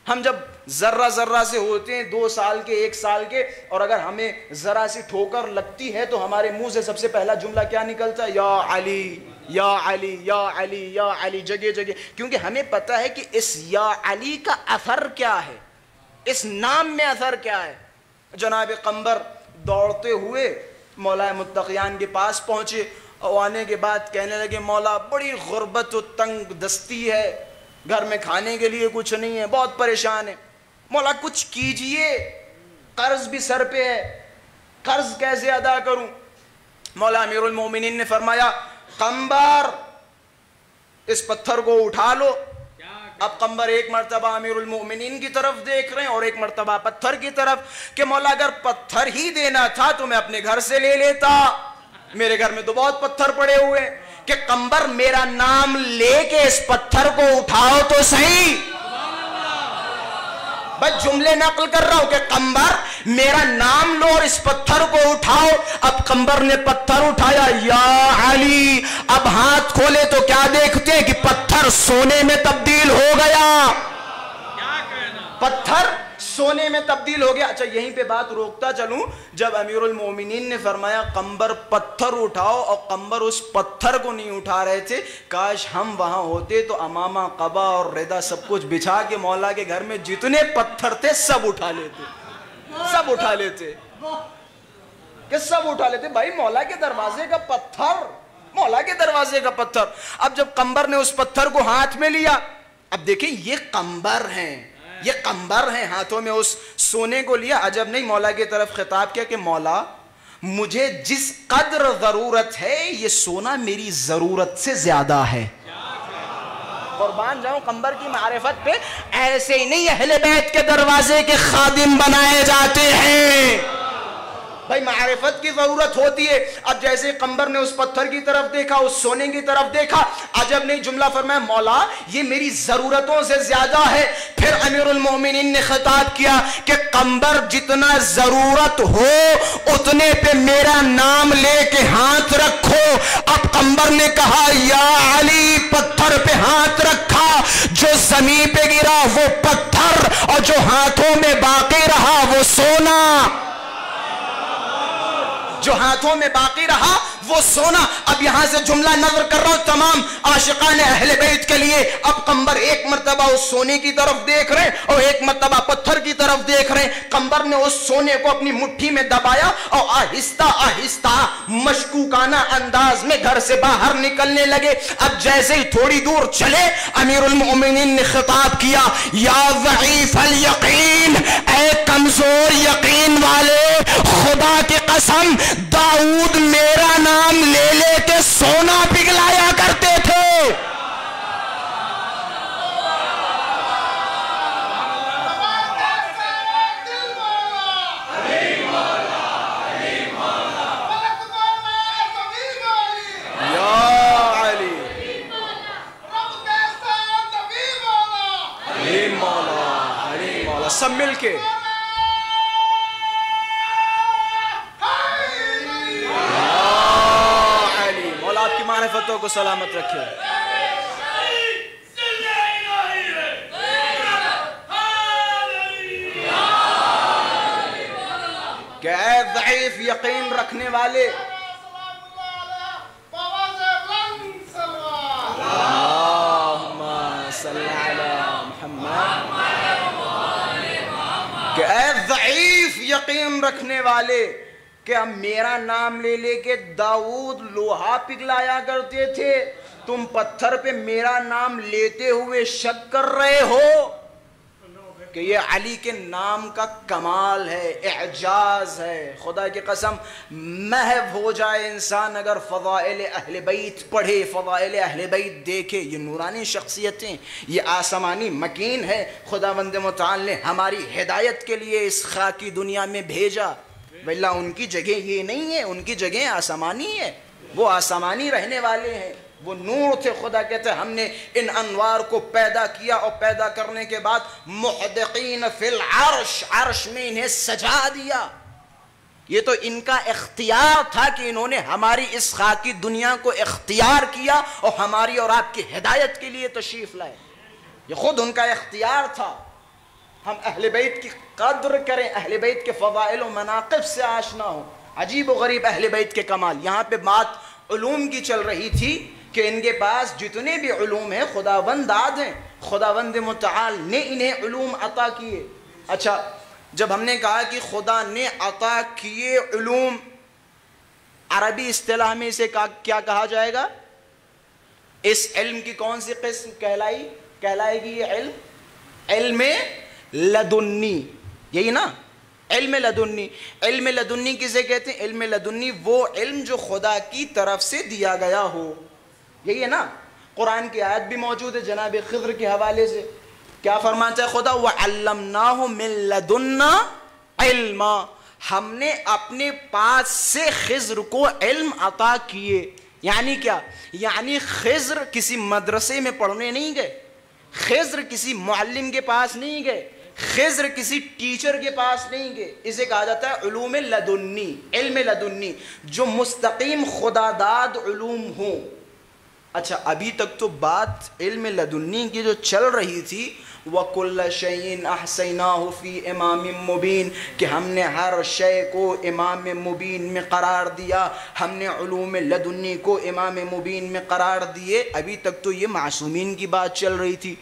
ہم جب ذرہ ذرہ سے ہوتے ہیں 2 سال کے 1 سال کے، اور اگر ہمیں ذرا سی ٹھوکر لگتی ہے تو ہمارے منہ سے سب سے پہلا جملہ کیا نکلتا ہے؟ یا علی یا علی یا علی یا علی، جگہ جگہ. کیونکہ ہمیں پتہ ہے کہ اس یا علی کا اثر کیا ہے، اس نام میں اثر کیا ہے. جناب قمبر دوڑتے ہوئے مولا متقیان کے پاس پہنچے اور آنے کے بعد کہنے لگے مولا بڑی غربت و تنگ دستی ہے، گھر میں کھانے کے لیے کچھ نہیں ہے، بہت پریشان ہے. مولا کچھ کیجئے، قرض بھی سر پہ ہے، قرض کیسے ادا کروں؟ مولا امیر المومنین نے فرمایا قمبر اس پتھر کو اٹھا لو. اب قمبر ایک مرتبہ امیر المومنین کی طرف دیکھ رہے ہیں اور ایک مرتبہ پتھر کی طرف کہ مولا اگر پتھر ہی دینا تھا تو میں اپنے گھر سے لے لیتا، میرے گھر میں تو بہت پتھر پڑے ہوئے ہیں. کہ قمبر میرا نام لے کے اس پتھر کو اٹھاؤ تو صحیح. بس جملے نقل کر رہا ہوں کہ قمبر میرا نام لو اور اس پتھر کو اٹھاؤ. اب قمبر نے پتھر اٹھایا، یا علی. اب ہاتھ کھولے تو کیا دیکھتے ہیں کہ پتھر سونے میں تبدیل ہو گیا. پتھر سونے میں تبدیل ہو گیا. اچھا یہیں پہ بات روکتا چلوں. جب امیر المومنین نے فرمایا قمبر پتھر اٹھاؤ اور قمبر اس پتھر کو نہیں اٹھا رہے تھے، کاش ہم وہاں ہوتے تو امامہ قبا اور ردا سب کچھ بچھا کے مولا کے گھر میں جتنے پتھر تھے سب اٹھا لیتے، سب اٹھا لیتے کہ سب اٹھا لیتے. بھائی مولا کے دروازے کا پتھر، مولا کے دروازے کا پتھر. اب جب قمبر نے اس پتھر کو ہاتھ میں لیا، اب دیکھیں یہ قمبر ہیں، یہ قمبر ہیں، ہاتھوں میں اس سونے کو لیا. عجب نہیں، مولا کی طرف خطاب کیا کہ مولا مجھے جس قدر ضرورت ہے یہ سونا میری ضرورت سے زیادہ ہے. قربان جاؤں قمبر کی معرفت پہ. ایسے ہی نہیں اہل بیت کے دروازے کے خادم بنائے جاتے ہیں. بھائی معرفت کی ضرورت ہوتی ہے. اب جیسے قمبر نے اس پتھر کی طرف دیکھا، اس سونے کی طرف دیکھا، عجب نہیں جملہ فرمایا مولا یہ میری ضرورتوں سے زیادہ ہے. پھر امیر المومنین نے خطاب کیا کہ قمبر جتنا ضرورت ہو اتنے پہ میرا نام لے کے ہاتھ رکھو. اب قمبر نے کہا یا علی. پتھر پہ ہاتھ رکھا، جو زمین پہ گرا وہ پتھر اور جو ہاتھوں میں باقی رہا وہ سونا. جو ہاتھوں میں باقی رہا وہ سونا. اب یہاں سے جملہ نظر کر رہا ہوں تمام عاشقان اہل بیت کے لیے. اب قمبر ایک مرتبہ اس سونے کی طرف دیکھ رہے اور ایک مرتبہ پتھر کی طرف دیکھ رہے. قمبر نے اس سونے کو اپنی مٹھی میں دبایا اور آہستہ آہستہ مشکوکانہ انداز میں گھر سے باہر نکلنے لگے. اب جیسے ہی تھوڑی دور چلے امیر المومنین نے خطاب کیا یا ضعیف الیقین، اے کمزور یقین والے، خدا کی قسم داؤد میرا نام لے لے کے سونا پگھلایا کرتے تھے. سب مل کے آپ کی معرفتوں کو سلامت رکھے. کہ اے ضعیف یقین رکھنے والے، اللہم صلی علی محمد، کہ اے ضعیف یقین رکھنے والے، کہ ہم میرا نام لے لے کے داؤد لوہا پگھلایا کرتے تھے، تم پتھر پہ میرا نام لیتے ہوئے شک کر رہے ہو. کہ یہ علی کے نام کا کمال ہے، اعجاز ہے. خدا کی قسم محو ہو جائے انسان اگر فضائل اہل بیت پڑھے، فضائل اہل بیت دیکھے. یہ نورانی شخصیتیں، یہ آسمانی مکین ہے. خداوند متعال نے ہماری ہدایت کے لیے اس خاکی دنیا میں بھیجا. واللہ ان کی جگہ یہ نہیں ہے، ان کی جگہ آسمانی ہے، وہ آسمانی رہنے والے ہیں. وہ نور تھے. خدا کہتے ہیں ہم نے ان انوار کو پیدا کیا اور پیدا کرنے کے بعد محدقین فی العرش، عرش میں انہیں سجا دیا. یہ تو ان کا اختیار تھا کہ انہوں نے ہماری اس خاکی دنیا کو اختیار کیا اور ہماری اور آپ کی ہدایت کے لیے تشریف لائے. یہ خود ان کا اختیار تھا. ہم اہل بیت کی قدر کریں، اہل بیت کے فضائل و مناقب سے آشنا ہوں. عجیب و غریب اہل بیت کے کمال. یہاں پہ بات علوم کی چل رہی تھی کہ ان کے پاس جتنے بھی علوم ہیں خداوند داد ہیں، خداوند متعال نے انہیں علوم عطا کیے. اچھا، جب ہم نے کہا کہ خدا نے عطا کیے علوم، عربی اصطلاح میں اسے کیا کہا جائے گا؟ اس علم کی کون سی قسم کہلائے گی؟ یہ علم علم لدنی، یہی نا، علم لدنی. علم لدنی کسے کہتے ہیں؟ علم لدنی وہ علم جو خدا کی طرف سے دیا گیا ہو. یہی ہے نا. قرآن کی آیت بھی موجود ہے جناب خضر کے حوالے سے. کیا فرماتا ہے خدا؟ وَعَلَّمْنَاهُ مِن لَدُنَّا عِلْمًا، ہم نے اپنے پاس سے خضر کو علم عطا کیے. یعنی کیا؟ یعنی خضر کسی مدرسے میں پڑھنے نہیں گئے، خضر کسی معلم کے پاس نہیں گئے، خضر کسی ٹیچر کے پاس نہیں گئے. اسے کہا جاتا ہے علوم لدنی، علم لدنی، جو مستقیم خدا داد علوم ہوں. اچھا، ابھی تک تو بات علم لدنی کی جو چل رہی تھی، وَكُلَّ شَيْءٍ أَحْصَيْنَاهُ فِي إِمَامٍ مُبِينٍ، کہ ہم نے ہر شے کو امام مبین میں قرار دیا. ہم نے علوم لدنی کو امام مبین میں قرار دیے. ابھی تک تو یہ معصومین کی بات چل رہی تھی.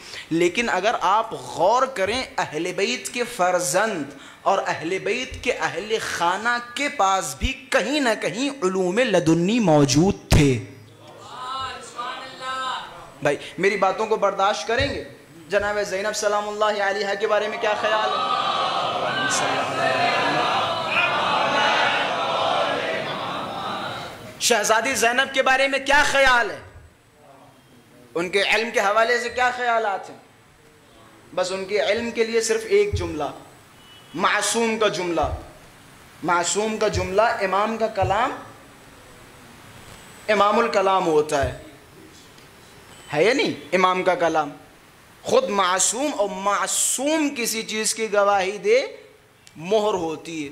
لیکن اگر آپ غور کریں، اہل بیت کے فرزند اور اہل بیت کے اہل خانہ کے پاس بھی کہیں نہ کہیں علوم لدنی موجود تھے. بھائی میری باتوں کو برداشت کریں گے؟ جناب زینب سلام اللہ علیہا کے بارے میں کیا خیال ہے؟ شہزادی زینب کے بارے میں کیا خیال ہے؟ ان کے علم کے حوالے سے کیا خیالات ہیں؟ بس ان کے علم کے لیے صرف ایک جملہ، معصوم کا جملہ. معصوم کا جملہ امام کا کلام امام الکلام ہوتا ہے یا نہیں؟ امام کا کلام خود معصوم، اور معصوم کسی چیز کی گواہی دے مہر ہوتی ہے.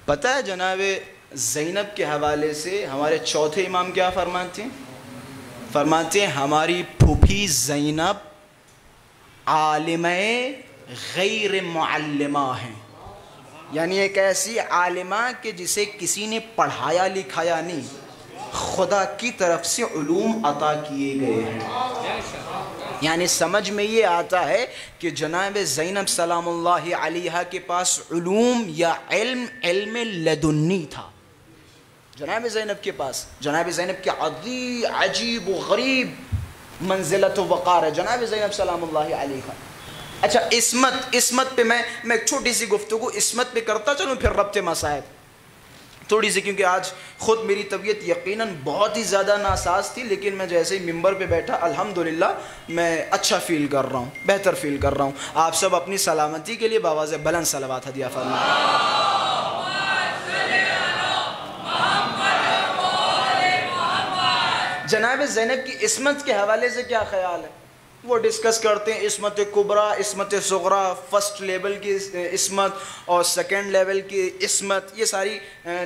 پتہ ہے جناب زینب کے حوالے سے ہمارے چوتھے امام کیا فرماتے ہیں؟ فرماتے ہیں ہماری پھوپھی زینب عالمہ غیر معلمہ ہیں. یعنی ایک ایسی عالمہ کہ جسے کسی نے پڑھایا لکھایا نہیں، خدا کی طرف سے علوم عطا کیے گئے ہیں. یعنی سمجھ میں یہ آتا ہے کہ جناب زینب سلام اللہ علیہا کے پاس علوم یا علم لدنی تھا. جناب زینب کے پاس، جناب زینب کی عجیب و غریب منزلت و وقار ہے جناب زینب سلام اللہ علیہا. اچھا، عصمت پہ میں ایک چھوٹی سی گفتگو عصمت پہ کرتا چلوں، پھر ربط مصائب تھوڑی سی، کیونکہ آج خود میری طبیعت یقیناً بہت ہی زیادہ ناساز تھی، لیکن میں جیسے ہی ممبر پہ بیٹھا الحمدللہ میں اچھا فیل کر رہا ہوں، بہتر فیل کر رہا ہوں. آپ سب اپنی سلامتی کے لیے بآواز بلند صلوات ہدیہ فرمائیں. جناب زینب کی عصمت کے حوالے سے کیا خیال ہے؟ وہ ڈسکس کرتے ہیں عصمت کبریٰ، عصمت صغریٰ، فرسٹ لیول کی عصمت اور سیکنڈ لیول کی عصمت. یہ ساری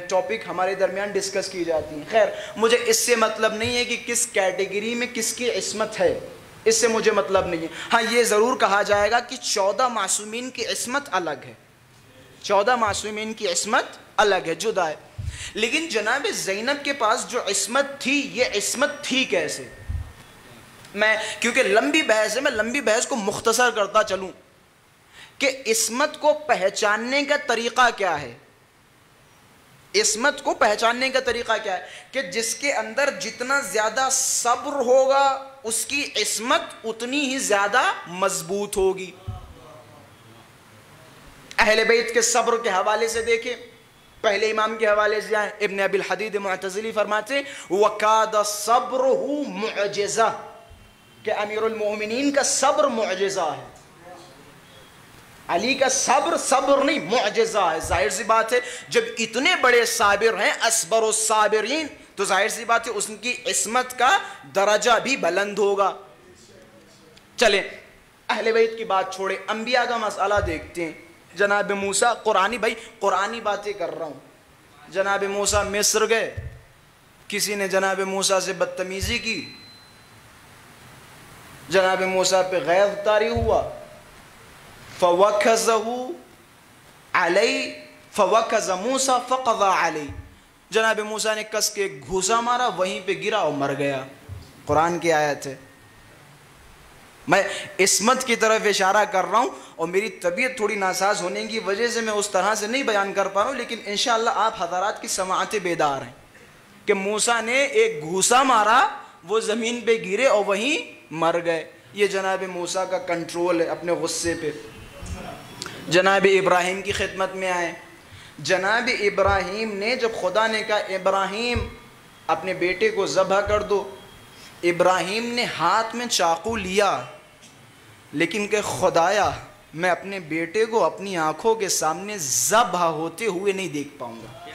ٹاپک ہمارے درمیان ڈسکس کی جاتی ہیں. خیر، مجھے اس سے مطلب نہیں ہے کہ کس کیٹیگری میں کس کی عصمت ہے، اس سے مجھے مطلب نہیں ہے. ہاں یہ ضرور کہا جائے گا کہ 14 معصومین کی عصمت الگ ہے، 14 معصومین کی عصمت الگ ہے، جدا ہے. لیکن جناب زینب کے پاس جو عصمت تھی، یہ عصمت تھی کیسے؟ میں کیونکہ لمبی بحث ہے، میں لمبی بحث کو مختصر کرتا چلوں کہ عصمت کو پہچاننے کا طریقہ کیا ہے. عصمت کو پہچاننے کا طریقہ کیا ہے کہ جس کے اندر جتنا زیادہ صبر ہوگا اس کی عصمت اتنی ہی زیادہ مضبوط ہوگی. اہل بیت کے صبر کے حوالے سے دیکھیں، پہلے امام کے حوالے سے جائیں، ابن ابی الحدید معتزلی فرماتے وَكَادَ صَبْرُهُ مُعْجِزَةً، کہ امیر المومنین کا صبر معجزہ ہے. علی کا صبر نہیں، معجزہ ہے. ظاہر سی بات ہے جب اتنے بڑے صابر ہیں، اصبر الصابرین، تو ظاہر سی بات ہے اس کی عصمت کا درجہ بھی بلند ہوگا. چلیں اہل بیت کی بات چھوڑے، انبیاء کا مسئلہ دیکھتے ہیں. جناب موسیٰ قرآنی باتیں کر رہا ہوں. جناب موسیٰ مصر گئے، کسی نے جناب موسیٰ سے بدتمیزی کی، جناب موسیٰ پہ غیظ طاری ہوا، فوکز موسیٰ فقضى علیہ، جناب موسیٰ نے کس کے گھوسا مارا، وہیں پہ گرا اور مر گیا. قرآن کی آیت ہے. میں عصمت کی طرف اشارہ کر رہا ہوں اور میری طبیعت تھوڑی ناساز ہونے کی وجہ سے میں اس طرح سے نہیں بیان کر پا رہا ہوں، لیکن انشاءاللہ آپ حضرات کی سماعتیں بیدار ہیں کہ موسیٰ نے ایک گھوسا مارا، وہ زمین پہ گرے اور وہیں مر گئے. یہ جناب موسیٰ کا کنٹرول ہے اپنے غصے پہ. جناب ابراہیم کی خدمت میں آئے. جناب ابراہیم نے جب خدا نے کہا ابراہیم اپنے بیٹے کو ذبح کر دو، ابراہیم نے ہاتھ میں چاقو لیا، لیکن کہ خدایا میں اپنے بیٹے کو اپنی آنکھوں کے سامنے ذبح ہوتے ہوئے نہیں دیکھ پاؤں گا.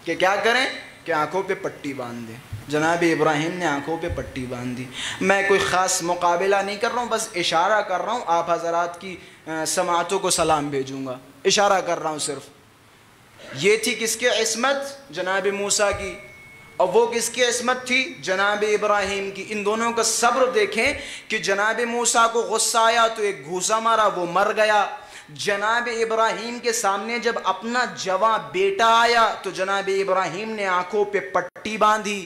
کہ کیا کریں؟ کہ آنکھوں پہ پٹی باندھ دیں. جناب ابراہیم نے آنکھوں پہ پٹی باندھ دی. میں کوئی خاص مقابلہ نہیں کر رہا ہوں، بس اشارہ کر رہا ہوں. آپ حضرات کی سماعتوں کو سلام بھیجوں گا، اشارہ کر رہا ہوں صرف. یہ تھی کس کی عصمت؟ جناب موسیٰ کی. اور وہ کس کی عصمت تھی؟ جناب ابراہیم کی. ان دونوں کا صبر دیکھیں کہ جناب موسیٰ کو غصہ آیا تو ایک گھوسا مارا، وہ مر گیا. جناب ابراہیم کے سامنے جب اپنا جواں بیٹا آیا تو جناب ابراہیم نے آنکھوں پہ پٹی باندھی.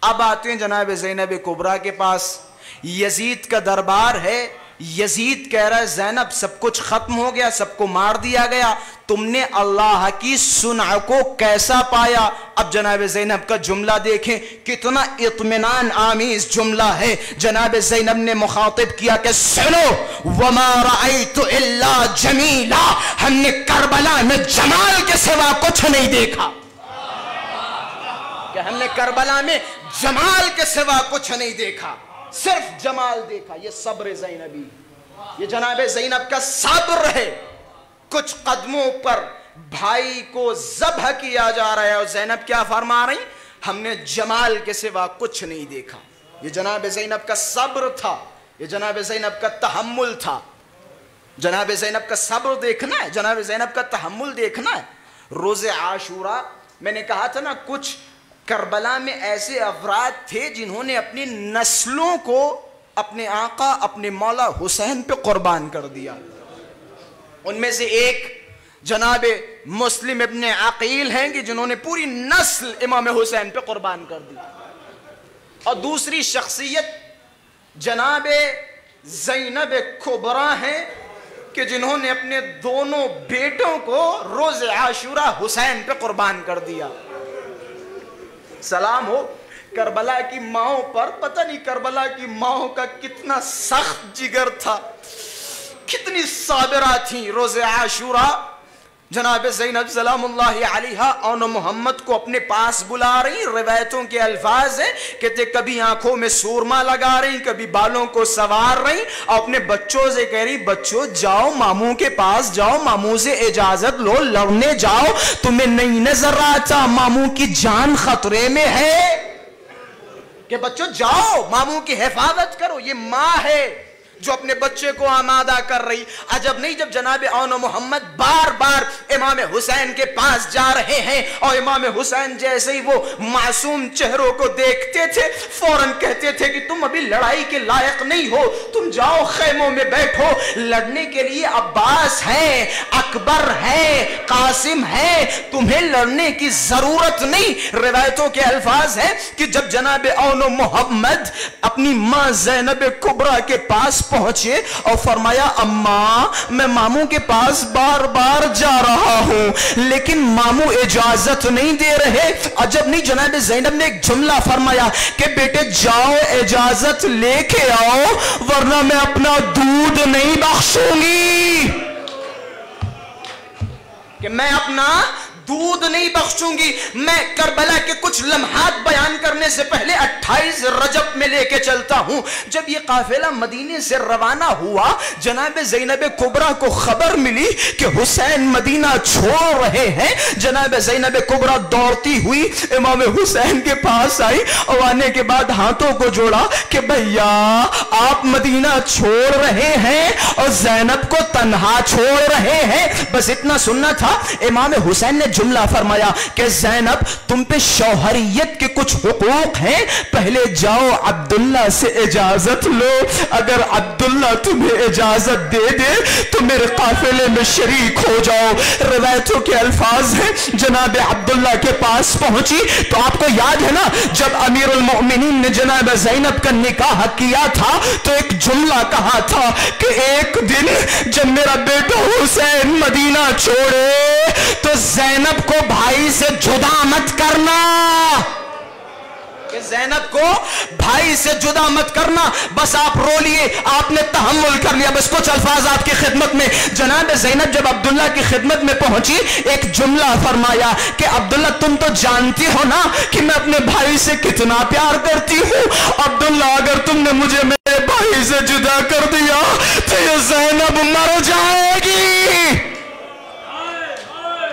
اب آتے ہیں جناب زینب کبریٰ کے پاس. یزید کا دربار ہے. یزید کہہ رہا ہے زینب سب کچھ ختم ہو گیا، سب کو مار دیا گیا، تم نے اللہ کی صنع کو کیسا پایا؟ اب جناب زینب کا جملہ دیکھیں کتنا اطمینان آمیز جملہ ہے. جناب زینب نے مخاطب کیا کہ سنو، وما رأیت الا جمیلا، ہم نے کربلا میں جمال کے سوا کچھ نہیں دیکھا. کہ ہم نے کربلا میں جمال کے سوا کچھ نہیں دیکھا، صرف جمال دیکھا. یہ صبر زینبی، یہ جناب زینب کا صبر ہے. کچھ قدموں پر بھائی کو ذبح کیا جا رہا ہے اور زینب کیا فرما رہی؟ ہم نے جمال کے سوا کچھ نہیں دیکھا. یہ جناب زینب کا صبر تھا، یہ جناب زینب کا تحمل تھا. جناب زینب کا صبر دیکھنا ہے، جناب زینب کا تحمل دیکھنا ہے. روز عاشوراء میں نے کہا تھا نا، کچھ کربلا میں ایسے افراد تھے جنہوں نے اپنی نسلوں کو اپنے آقا اپنے مولا حسین پہ قربان کر دیا. ان میں سے ایک جناب مسلم ابن عقیل ہیں کہ جنہوں نے پوری نسل امام حسین پہ قربان کر دی. اور دوسری شخصیت جناب زینب کبریٰ ہیں کہ جنہوں نے اپنے دونوں بیٹوں کو روز عاشوراء حسین پہ قربان کر دیا. سلام ہو کربلا کی ماؤں پر. پتہ نہیں کربلا کی ماؤں کا کتنا سخت جگر تھا، کتنی صابرہ تھیں. روز عاشوراء جناب زینب سلام اللہ علیہا اون محمد کو اپنے پاس بلا رہی. روایتوں کے الفاظ ہیں کہتے کبھی آنکھوں میں سورما لگا رہی، کبھی بالوں کو سوار رہی، اور اپنے بچوں سے کہہ رہی بچوں جاؤ ماموں کے پاس جاؤ، ماموں سے اجازت لو، لڑنے جاؤ. تمہیں نہیں نظر آتا ماموں کی جان خطرے میں ہے کہ بچوں جاؤ ماموں کی حفاظت کرو. یہ ماں ہے جو اپنے بچے کو آمادہ کر رہی. عجب نہیں جب جناب اون محمد بار بار امام حسین کے پاس جا رہے ہیں اور امام حسین جیسے ہی وہ معصوم چہروں کو دیکھتے تھے فوراً کہتے تھے کہ تم ابھی لڑائی کے لائق نہیں ہو، تم جاؤ خیموں میں بیٹھو. لڑنے کے لیے عباس ہے، اکبر ہے، قاسم ہے، تمہیں لڑنے کی ضرورت نہیں. روایتوں کے الفاظ ہیں کہ جب جناب اون محمد اپنی ماں زینب کبریٰ کے پاس پہنچے اور فرمایا اماں میں ماموں کے پاس بار بار جا رہا ہوں لیکن ماموں اجازت نہیں دے رہے. عجب نہیں جناب زینب نے ایک جملہ فرمایا کہ بیٹے جاؤ اجازت لے کے آؤ ورنہ میں اپنا دودھ نہیں بخشوں گی، کہ میں اپنا دودھ نہیں بخشوں گی۔ میں کربلا کے کچھ لمحات بیان کرنے سے پہلے 28 رجب میں لے کے چلتا ہوں۔ جب یہ قافلہ مدینے سے روانہ ہوا، جناب زینب کبریٰ کو خبر ملی کہ حسین مدینہ چھوڑ رہے ہیں۔ جناب زینب کبریٰ دوڑتی ہوئی امام حسین کے پاس آئی اور آنے کے بعد ہاتھوں کو جوڑا کہ بھیا آپ مدینہ چھوڑ رہے ہیں اور زینب کو تنہا چھوڑ رہے ہیں۔ بس اتنا سننا تھا۔ امام حسین نے جملہ فرمایا کہ زینب تم پہ شوہریت کے کچھ حقوق ہیں، پہلے جاؤ عبداللہ سے اجازت لو، اگر عبداللہ تمہیں اجازت دے دے تو میرے قافلے میں شریک ہو جاؤ۔ روایتوں کے الفاظ ہیں جناب عبداللہ کے پاس پہنچی تو آپ کو یاد ہے نا جب امیر المؤمنین نے جناب زینب کا نکاح کیا تھا تو ایک جملہ کہا تھا کہ ایک دن جب میرا بیٹا حسین مدینہ چھوڑے تو زینب کو بھائی سے جدا مت کرنا، کہ زینب کو بھائی سے جدا مت کرنا۔ بس آپ رو لیے، آپ نے تحمل کر لیا۔ بس کچھ الفاظ آپ کی خدمت میں۔ جناب زینب جب عبداللہ کی خدمت میں پہنچی ایک جملہ فرمایا کہ عبداللہ تم تو جانتی ہو نا کہ میں اپنے بھائی سے کتنا پیار کرتی ہوں، عبداللہ اگر تم نے مجھے میرے بھائی سے جدا کر دیا تو یہ زینب مر جائے گی،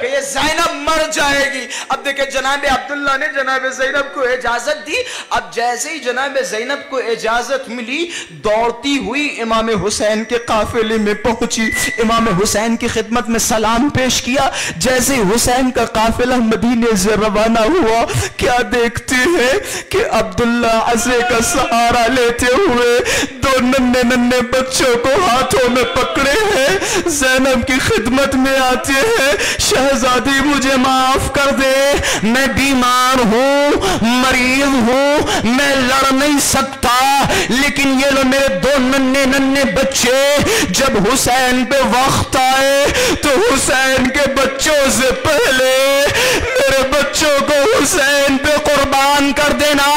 کہ یہ زینب مر جائے گی۔ اب دیکھیں جناب عبداللہ نے جناب زینب کو اجازت دی۔ اب جیسے ہی جناب زینب کو اجازت ملی دوڑتی ہوئی امام حسین کے قافلے میں پہنچی، امام حسین کی خدمت میں سلام پیش کیا۔ جیسے ہی حسین کا قافلہ مدینے سے روانہ ہوا کیا دیکھتے ہیں کہ عبداللہ عصے کا سہارا لیتے ہوئے دو ننھے ننھے بچوں کو ہاتھوں میں پکڑے ہیں زینب کی خدمت میں آتے ہیں، شہزادی مجھے معاف کر دے، میں بیمار ہوں، مریض ہوں، میں لڑ نہیں سکتا، لیکن یہ لو میرے دو ننھے ننھے بچے، جب حسین پہ وقت آئے تو حسین کے بچوں سے پہلے میرے بچوں کو حسین پہ قربان کر دینا۔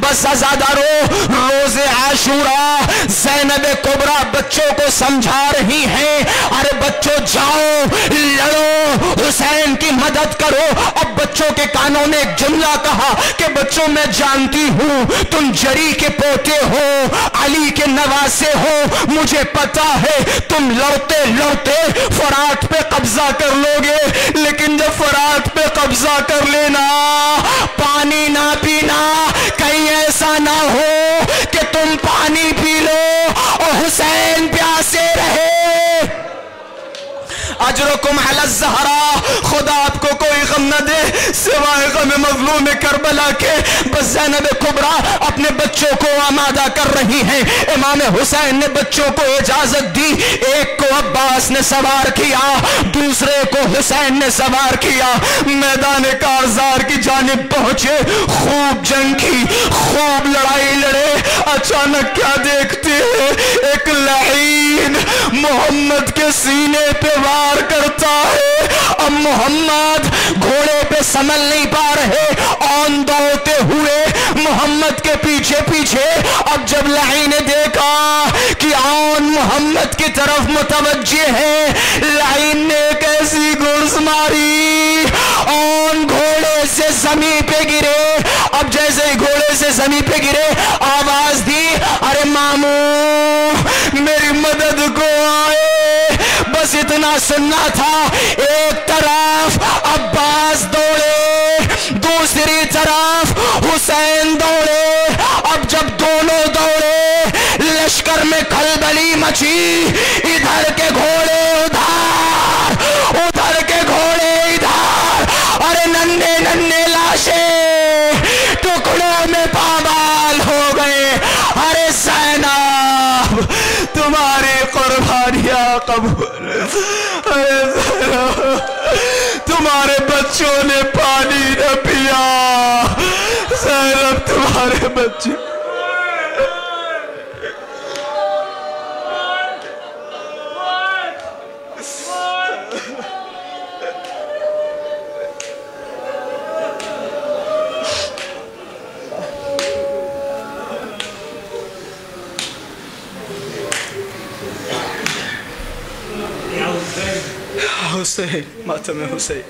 بس عزادارو روز عاشوراء زینب کبریٰ بچوں کو سمجھا رہی ہیں، ارے بچوں جاؤ لڑو، حسین کی مدد کرو۔ اب بچوں کے کانوں نے ایک جملہ کہا کہ بچوں میں جانتی ہوں تم جری کے پوتے ہو، علی کے نواسے ہو، مجھے پتا ہے تم لڑتے لڑتے فرات پہ قبضہ کر لو گے، لیکن جب فرات پہ قبضہ کر لینا پانی نہ پینا، کہیں ایسا نہ ہو کہ تم پانی پی لو اور حسین پیاسے رہے۔ اجرکم علی الزہراء، خدا آپ کو کوئی غم نہ دے سوائے غم مظلوم کربلا کے۔ بس زینب کبریٰ اپنے بچوں کو آمادہ کر رہی ہیں، امام حسین نے بچوں کو اجازت دی، ایک کو عباس نے سوار کیا، دوسرے کو حسین نے سوار کیا، میدان کارزار کی جانب پہنچے، خوب جنگ کی، خوب لڑائی لڑے۔ اچانک کیا دیکھتے ہیں ایک لعین محمد کے سینے پہ وار کرتا ہے۔ اب محمد گھوڑے پہ سنبھل نہیں پا رہے، اون دوڑتے ہوئے محمد کے پیچھے پیچھے۔ اب جب لعین نے دیکھا کہ اون محمد کی طرف متوجہ ہے، لعین نے ایک ایسی گرز ماری، اون گھوڑے سے زمین پہ گرے۔ اب جیسے ہی گھوڑے سے زمین پہ گرے آواز دی، ارے ماموں میری مدد کو آئے۔ بس اتنا سننا تھا، ایک طرف عباس دوڑے، دوسری طرف حسین دوڑے۔ اب جب دونوں دوڑے لشکر میں کھلبلی مچی، ادھر کے گھوڑے ادھر، ادھر کے گھوڑے ادھر، اور ننھے ننھے لاشیں ٹکڑوں میں پامال ہو گئے۔ ارے زینب تمہاری قربانیاں قبول، ارے زینب تمہارے بچوں نے پانی نہ پیا، زینب تمہارے بچے۔ حسین ماتم حسین